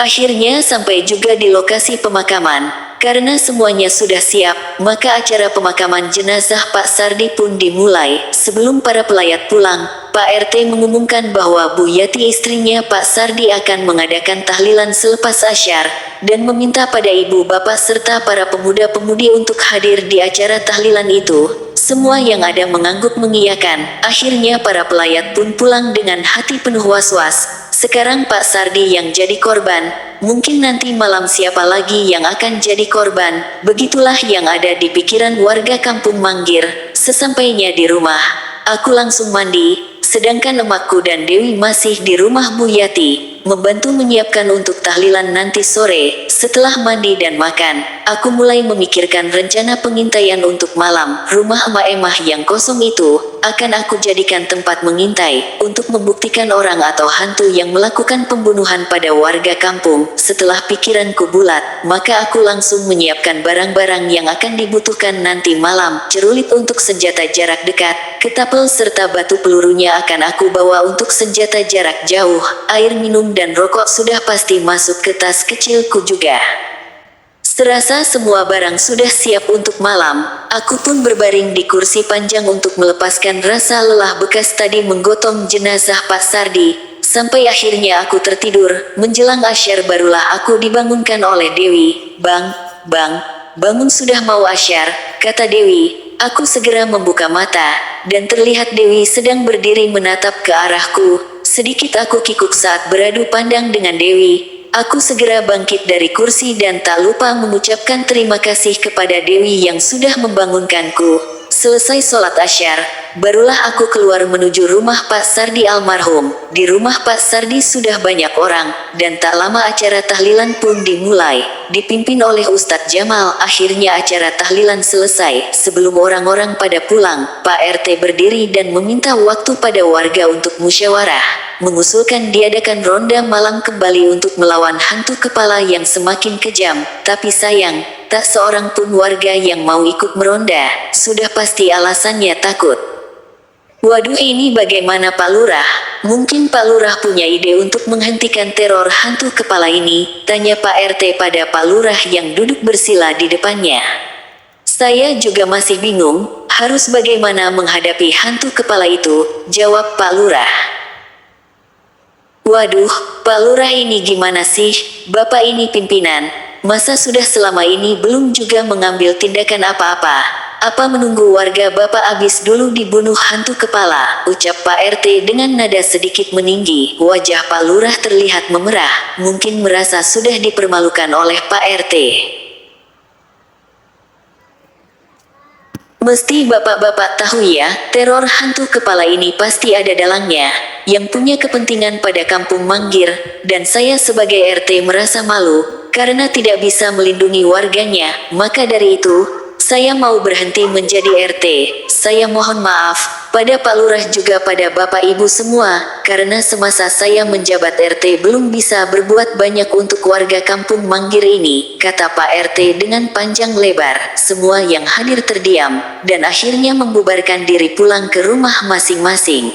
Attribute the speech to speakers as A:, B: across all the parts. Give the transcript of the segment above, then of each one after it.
A: Akhirnya sampai juga di lokasi pemakaman. Karena semuanya sudah siap, maka acara pemakaman jenazah Pak Sardi pun dimulai. Sebelum para pelayat pulang, Pak RT mengumumkan bahwa Bu Yati istrinya Pak Sardi akan mengadakan tahlilan selepas asyar, dan meminta pada ibu bapak serta para pemuda-pemudi untuk hadir di acara tahlilan itu. Semua yang ada mengangguk mengiyakan. Akhirnya para pelayat pun pulang dengan hati penuh was-was. Sekarang Pak Sardi yang jadi korban, mungkin nanti malam siapa lagi yang akan jadi korban. Begitulah yang ada di pikiran warga kampung Manggir. Sesampainya di rumah, aku langsung mandi, sedangkan emakku dan Dewi masih di rumah Bu Yati, membantu menyiapkan untuk tahlilan nanti sore. Setelah mandi dan makan, aku mulai memikirkan rencana pengintaian untuk malam. Rumah emak Emah yang kosong itu akan aku jadikan tempat mengintai untuk membuktikan orang atau hantu yang melakukan pembunuhan pada warga kampung. Setelah pikiranku bulat, maka aku langsung menyiapkan barang-barang yang akan dibutuhkan nanti malam. Cerulit untuk senjata jarak dekat, ketapel serta batu pelurunya akan aku bawa untuk senjata jarak jauh. Air minum dan rokok sudah pasti masuk ke tas kecilku juga. Serasa semua barang sudah siap untuk malam, aku pun berbaring di kursi panjang untuk melepaskan rasa lelah bekas tadi menggotong jenazah Pak Sardi. Sampai akhirnya aku tertidur. Menjelang asyar barulah aku dibangunkan oleh Dewi. Bang, bangun, sudah mau asyar, kata Dewi. Aku segera membuka mata, dan terlihat Dewi sedang berdiri menatap ke arahku. Sedikit aku kikuk saat beradu pandang dengan Dewi. Aku segera bangkit dari kursi dan tak lupa mengucapkan terima kasih kepada Dewi yang sudah membangunkanku. Selesai sholat asyar, barulah aku keluar menuju rumah Pak Sardi almarhum. Di rumah Pak Sardi sudah banyak orang, dan tak lama acara tahlilan pun dimulai. Dipimpin oleh Ustadz Jamal, akhirnya acara tahlilan selesai. Sebelum orang-orang pada pulang, Pak RT berdiri dan meminta waktu pada warga untuk musyawarah, mengusulkan diadakan ronda malam kembali untuk melawan hantu kepala yang semakin kejam. Tapi sayang, tak seorang pun warga yang mau ikut meronda. Sudah pasti alasannya takut. Waduh, ini bagaimana Pak Lurah? Mungkin Pak Lurah punya ide untuk menghentikan teror hantu kepala ini, tanya Pak RT pada Pak Lurah yang duduk bersila di depannya. Saya juga masih bingung, harus bagaimana menghadapi hantu kepala itu, jawab Pak Lurah. Waduh, Pak Lurah ini gimana sih? Bapak ini pimpinan, masa sudah selama ini belum juga mengambil tindakan apa-apa? Apa menunggu warga Bapak habis dulu dibunuh hantu kepala? Ucap Pak RT dengan nada sedikit meninggi. Wajah Pak Lurah terlihat memerah, mungkin merasa sudah dipermalukan oleh Pak RT. Mesti bapak-bapak tahu ya, teror hantu kepala ini pasti ada dalangnya, yang punya kepentingan pada kampung Manggir, dan saya sebagai RT merasa malu, karena tidak bisa melindungi warganya. Maka dari itu, saya mau berhenti menjadi RT. Saya mohon maaf pada Pak Lurah juga pada Bapak Ibu semua, karena semasa saya menjabat RT belum bisa berbuat banyak untuk warga kampung Manggir ini, kata Pak RT dengan panjang lebar. Semua yang hadir terdiam, dan akhirnya membubarkan diri pulang ke rumah masing-masing.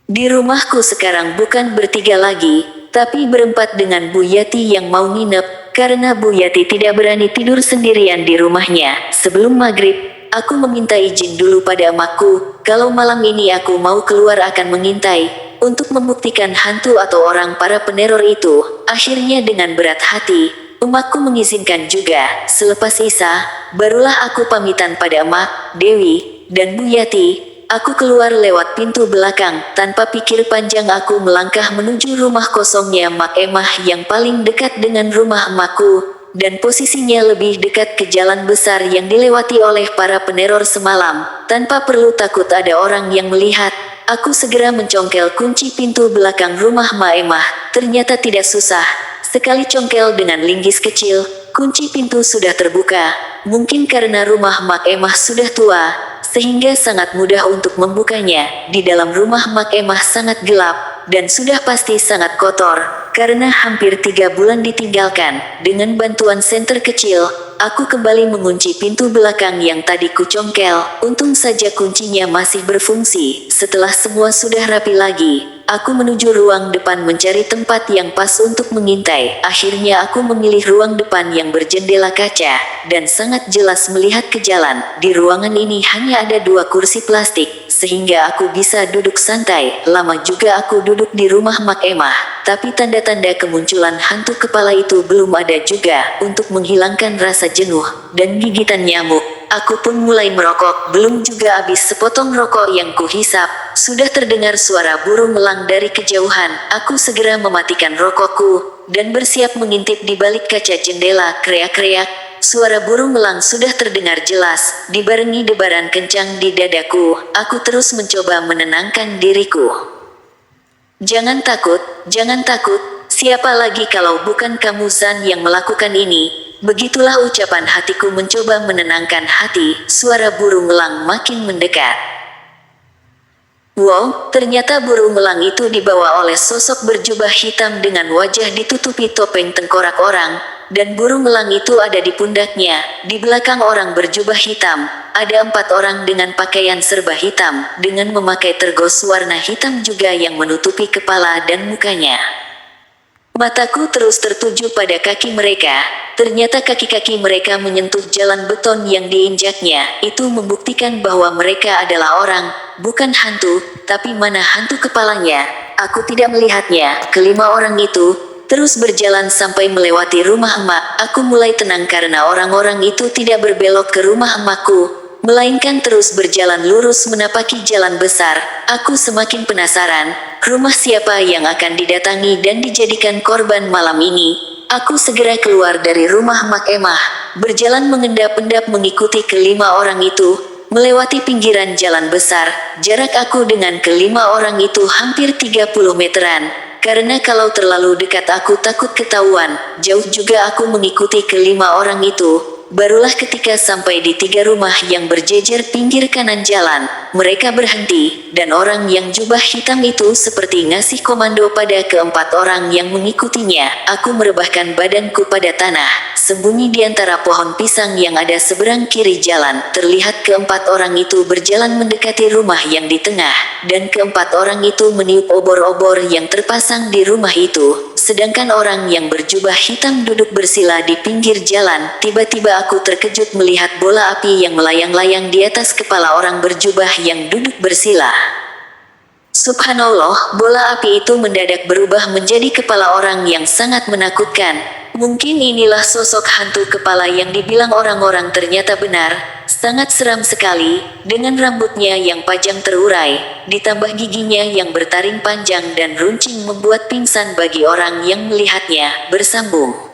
A: Di rumahku sekarang bukan bertiga lagi, tapi berempat dengan Bu Yati yang mau nginep, karena Bu Yati tidak berani tidur sendirian di rumahnya. Sebelum maghrib, aku meminta izin dulu pada emakku, kalau malam ini aku mau keluar akan mengintai, untuk membuktikan hantu atau orang para peneror itu. Akhirnya dengan berat hati, emakku mengizinkan juga. Selepas Isya, barulah aku pamitan pada emak, Dewi, dan Bu Yati. Aku keluar lewat pintu belakang. Tanpa pikir panjang aku melangkah menuju rumah kosongnya Mak Emah yang paling dekat dengan rumah emakku, dan posisinya lebih dekat ke jalan besar yang dilewati oleh para peneror semalam. Tanpa perlu takut ada orang yang melihat, aku segera mencongkel kunci pintu belakang rumah Mak Emah. Ternyata tidak susah. Sekali congkel dengan linggis kecil, kunci pintu sudah terbuka. Mungkin karena rumah Mak Emah sudah tua, sehingga sangat mudah untuk membukanya. Di dalam rumah Mak Emah sangat gelap, dan sudah pasti sangat kotor, karena hampir 3 bulan ditinggalkan. Dengan bantuan senter kecil, aku kembali mengunci pintu belakang yang tadi kucongkel. Untung saja kuncinya masih berfungsi. Setelah semua sudah rapi lagi, aku menuju ruang depan mencari tempat yang pas untuk mengintai. Akhirnya aku memilih ruang depan yang berjendela kaca, dan sangat jelas melihat ke jalan. Di ruangan ini hanya ada 2 kursi plastik, sehingga aku bisa duduk santai. Lama juga aku duduk di rumah Mak Emah, tapi tanda-tanda kemunculan hantu kepala itu belum ada juga. Untuk menghilangkan rasa jenuh dan gigitan nyamuk, aku pun mulai merokok. Belum juga habis sepotong rokok yang kuhisap, sudah terdengar suara burung elang dari kejauhan. Aku segera mematikan rokokku dan bersiap mengintip di balik kaca jendela. Kreak-kreak, suara burung elang sudah terdengar jelas, dibarengi debaran kencang di dadaku. Aku terus mencoba menenangkan diriku. Jangan takut, jangan takut. Siapa lagi kalau bukan kamu Zan yang melakukan ini? Begitulah ucapan hatiku mencoba menenangkan hati. Suara burung elang makin mendekat. Wow, ternyata burung elang itu dibawa oleh sosok berjubah hitam dengan wajah ditutupi topeng tengkorak orang, dan burung elang itu ada di pundaknya. Di belakang orang berjubah hitam, ada 4 orang dengan pakaian serba hitam, dengan memakai tergos warna hitam juga yang menutupi kepala dan mukanya. Mataku terus tertuju pada kaki mereka. Ternyata kaki-kaki mereka menyentuh jalan beton yang diinjaknya. Itu membuktikan bahwa mereka adalah orang, bukan hantu. Tapi mana hantu kepalanya? Aku tidak melihatnya. Kelima orang itu terus berjalan sampai melewati rumah emak. Aku mulai tenang karena orang-orang itu tidak berbelok ke rumah emakku, melainkan terus berjalan lurus menapaki jalan besar. Aku semakin penasaran, rumah siapa yang akan didatangi dan dijadikan korban malam ini. Aku segera keluar dari rumah Mak Emah, berjalan mengendap-endap mengikuti kelima orang itu, melewati pinggiran jalan besar. Jarak aku dengan kelima orang itu hampir 30 meteran. Karena kalau terlalu dekat aku takut ketahuan. Jauh juga aku mengikuti kelima orang itu. Barulah ketika sampai di 3 rumah yang berjejer pinggir kanan jalan, mereka berhenti, dan orang yang jubah hitam itu seperti ngasih komando pada keempat orang yang mengikutinya. Aku merebahkan badanku pada tanah, sembunyi di antara pohon pisang yang ada seberang kiri jalan. Terlihat keempat orang itu berjalan mendekati rumah yang di tengah, dan keempat orang itu meniup obor-obor yang terpasang di rumah itu. Sedangkan orang yang berjubah hitam duduk bersila di pinggir jalan. Tiba-tiba aku terkejut melihat bola api yang melayang-layang di atas kepala orang berjubah yang duduk bersila. Subhanallah, bola api itu mendadak berubah menjadi kepala orang yang sangat menakutkan. Mungkin inilah sosok hantu kepala yang dibilang orang-orang ternyata benar. Sangat seram sekali, dengan rambutnya yang panjang terurai, ditambah giginya yang bertaring panjang dan runcing membuat pingsan bagi orang yang melihatnya. Bersambung.